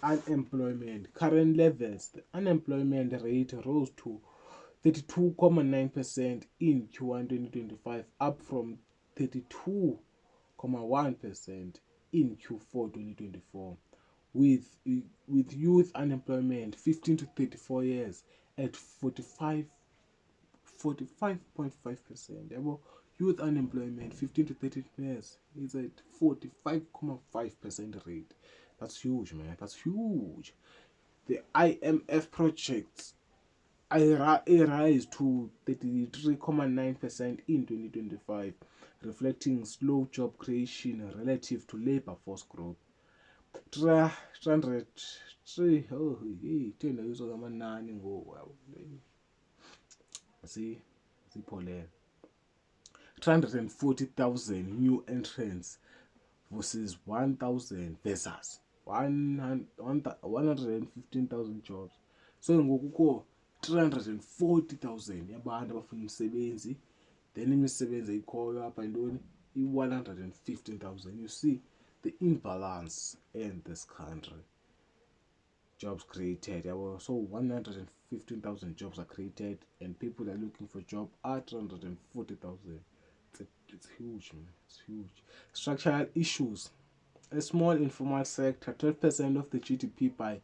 Unemployment. Current levels. The unemployment rate rose to 32.9% in Q1 2025, up from 32.1% in Q4 2024, with youth unemployment 15 to 34 years at 45.5%. Youth unemployment 15 to 30 years is at 45.5% rate. That's huge, man. That's huge. The IMF projects a rise to 33.9% in 2025, reflecting slow job creation relative to labor force growth. 300 oh hey 10 ayizwa ngamanani ngoku sipholele 340,000 new entrants versus 115,000 jobs. So ngoku kukho 340,000 yabantu abafuna imisebenzi, then imisebenzi ekhoyo apha yintoni i-115,000. You see the imbalance in this country. Jobs created, so 115,000 jobs are created and people are looking for job at 340,000. It's huge, man. It's huge. Structural issues. A small informal sector, 12% of the GDP by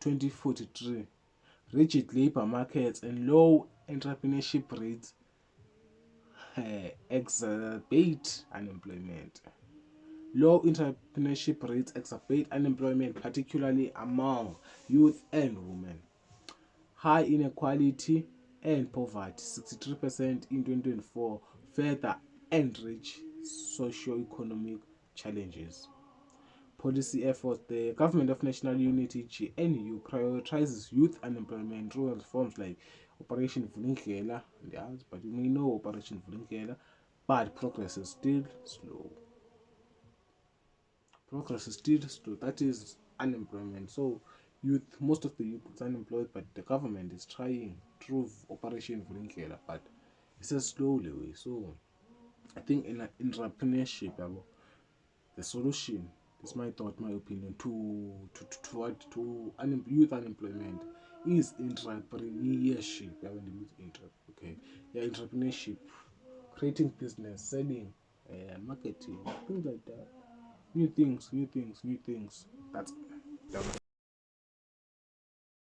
2043. Rigid labor markets and low entrepreneurship rates exacerbate unemployment. Low entrepreneurship rates exacerbate unemployment, particularly among youth and women. High inequality and poverty, 63% in 2024, further enrich socio-economic challenges. Policy efforts. The Government of National Unity, GNU, prioritizes youth unemployment through reforms like Operation Vulindlela, but we know Operation Vulindlela, but progress is still slow. That is unemployment. So most of the youth is unemployed, but the government is trying through Operation Vulindlela, but it's a slowly way. So I think in entrepreneurship, the solution, this is my thought, my opinion, to youth unemployment is entrepreneurship. Okay, entrepreneurship, creating business, selling, marketing, things like that. New things. That's